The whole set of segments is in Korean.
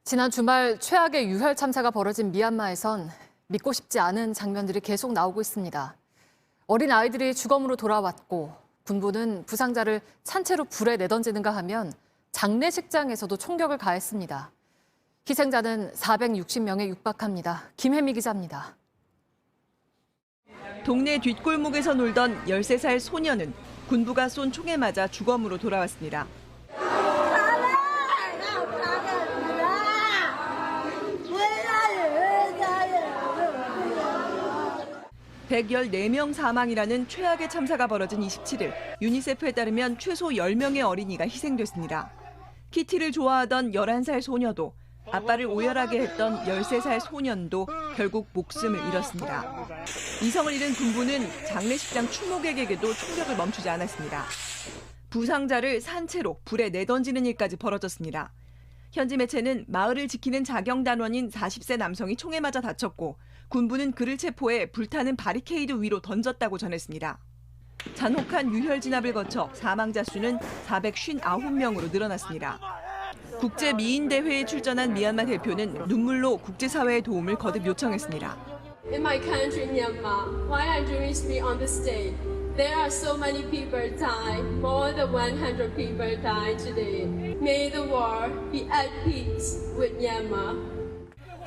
지난 주말 최악의 유혈 참사가 벌어진 미얀마에선 믿고 싶지 않은 장면들이 계속 나오고 있습니다. 어린 아이들이 주검으로 돌아왔고 군부는 부상자를 산채로 불에 내던지는가 하면 장례식장에서도 총격을 가했습니다. 희생자는 460명에 육박합니다. 김혜미 기자입니다. 동네 뒷골목에서 놀던 13살 소녀는 군부가 쏜 총에 맞아 주검으로 돌아왔습니다. 114명 사망이라는 최악의 참사가 벌어진 27일, 유니세프에 따르면 최소 10명의 어린이가 희생됐습니다. 키티를 좋아하던 11살 소녀도, 아빠를 오열하게 했던 13살 소년도 결국 목숨을 잃었습니다. 이성을 잃은 군부는 장례식장 추모객에게도 총격을 멈추지 않았습니다. 부상자를 산채로 불에 내던지는 일까지 벌어졌습니다. 현지 매체는 마을을 지키는 자경단원인 40세 남성이 총에 맞아 다쳤고 군부는 그를 체포해 불타는 바리케이드 위로 던졌다고 전했습니다. 잔혹한 유혈 진압을 거쳐 사망자 수는 459명으로 늘어났습니다. 국제 미인 대회에 출전한 미얀마 대표는 눈물로 국제사회의 도움을 거듭 요청했습니다. In my country, Myanmar, why are Jewish be on the stage? There are so many people die. More than 100 people die today. May the world be at peace with Myanmar.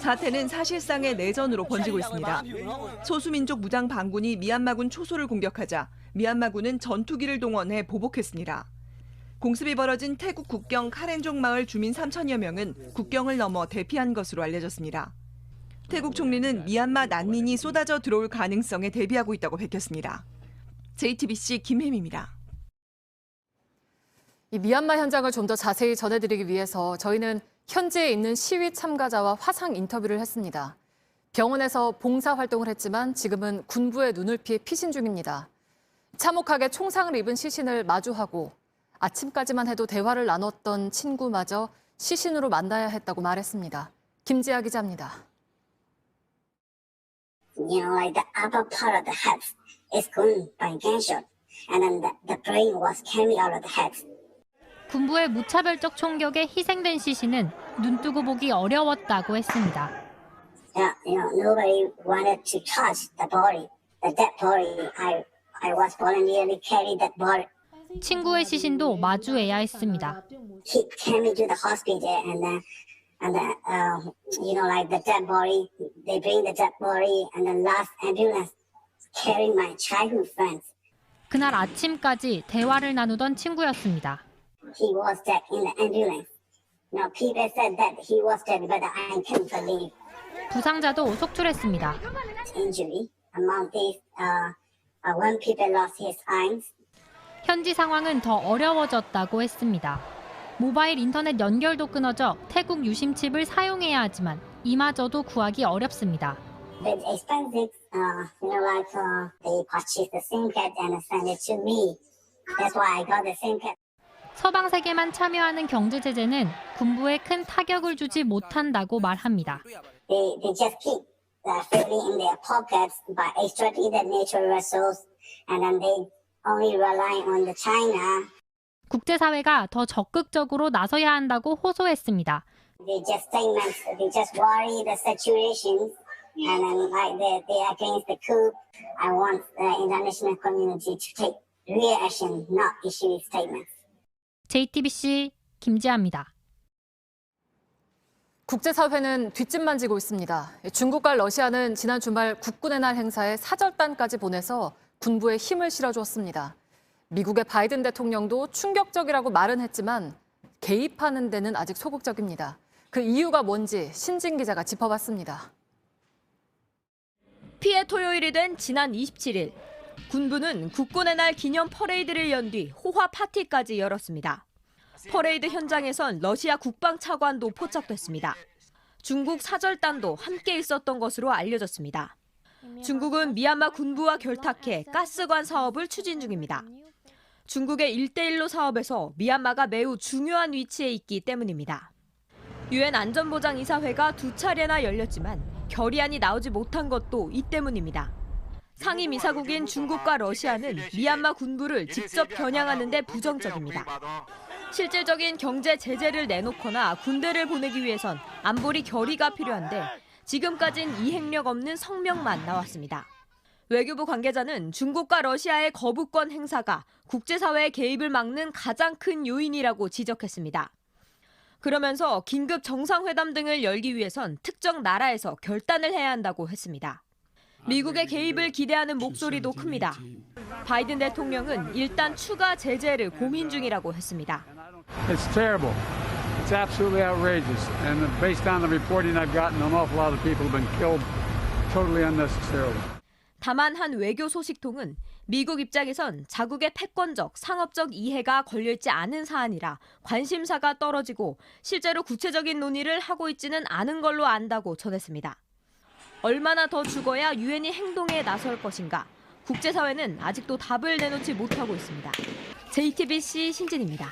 사태는 사실상의 내전으로 번지고 있습니다. 소수민족 무장 반군이 미얀마군 초소를 공격하자 미얀마군은 전투기를 동원해 보복했습니다. 공습이 벌어진 태국 국경 카렌종 마을 주민 3천여 명은 국경을 넘어 대피한 것으로 알려졌습니다. 태국 총리는 미얀마 난민이 쏟아져 들어올 가능성에 대비하고 있다고 밝혔습니다. JTBC 김혜미입니다. 이 미얀마 현장을 좀 더 자세히 전해드리기 위해서 저희는 현지에 있는 시위 참가자와 화상 인터뷰를 했습니다. 병원에서 봉사활동을 했지만 지금은 군부의 눈을 피해 피신 중입니다. 참혹하게 총상을 입은 시신을 마주하고 아침까지만 해도 대화를 나눴던 친구마저 시신으로 만나야 했다고 말했습니다. 김지아 기자입니다. You know, like the upper part of the head is gone by gunshot, and then the brain was coming out of the head. 군부의 무차별적 총격에 희생된 시신은 눈뜨고 보기 어려웠다고 했습니다. Nobody wanted to touch the body, the dead body. I was voluntarily carried that body. 친구의 시신도 마주해야 했습니다. He came into the hospital, and then like the dead body, they bring the dead body, and the last ambulance carrying my childhood friends. 그날 아침까지 대화를 나누던 친구였습니다. He was dead in the ambulance. Now people said that he was dead, but I can't believe. 부상자도 속출했습니다. Injury among these, when people lost his eyes. 현지 상황은 더 어려워졌다고 했습니다. 모바일 인터넷 연결도 끊어져 태국 유심칩을 사용해야 하지만 이마저도 구하기 어렵습니다. It's expensive. They purchased the SIM card and sent it to me. That's why I got the SIM card. 서방 세계만 참여하는 경제 제재는 군부에 큰 타격을 주지 못한다고 말합니다. They just keep filling in their pockets by extracting the natural resource, and then they only rely on the China. 국제사회가 더 적극적으로 나서야 한다고 호소했습니다. They just statements. They just worry the situation, and then like they against the coup. I want the international community to take real action, not issue statements. JTBC 김지아입니다. 국제사회는 뒷짐만 지고 있습니다. 중국과 러시아는 지난 주말 국군의 날 행사에 사절단까지 보내서 군부에 힘을 실어주었습니다. 미국의 바이든 대통령도 충격적이라고 말은 했지만 개입하는 데는 아직 소극적입니다. 그 이유가 뭔지 신진 기자가 짚어봤습니다. 피해 토요일이 된 지난 27일, 군부는 국군의 날 기념 퍼레이드를 연 뒤 호화 파티까지 열었습니다. 퍼레이드 현장에선 러시아 국방차관도 포착됐습니다. 중국 사절단도 함께 있었던 것으로 알려졌습니다. 중국은 미얀마 군부와 결탁해 가스관 사업을 추진 중입니다. 중국의 1대1로 사업에서 미얀마가 매우 중요한 위치에 있기 때문입니다. 유엔 안전보장이사회가 2차례나 열렸지만 결의안이 나오지 못한 것도 이 때문입니다. 상임이사국인 중국과 러시아는 미얀마 군부를 직접 겨냥하는 데 부정적입니다. 실질적인 경제 제재를 내놓거나 군대를 보내기 위해선 안보리 결의가 필요한데 지금까진 이행력 없는 성명만 나왔습니다. 외교부 관계자는 중국과 러시아의 거부권 행사가 국제사회의 개입을 막는 가장 큰 요인이라고 지적했습니다. 그러면서 긴급 정상회담 등을 열기 위해선 특정 나라에서 결단을 해야 한다고 했습니다. 미국의 개입을 기대하는 목소리도 큽니다. 바이든 대통령은 일단 추가 제재를 고민 중이라고 했습니다. It's terrible. It's absolutely outrageous. And based on the reporting I've gotten, an awful lot of people have been killed totally unnecessarily. 다만 한 외교 소식통은 미국 입장에선 자국의 패권적, 상업적 이해가 걸려있지 않은 사안이라 관심사가 떨어지고 실제로 구체적인 논의를 하고 있지는 않은 걸로 안다고 전했습니다. 얼마나 더 죽어야 유엔이 행동에 나설 것인가? 국제사회는 아직도 답을 내놓지 못하고 있습니다. JTBC 신진입니다.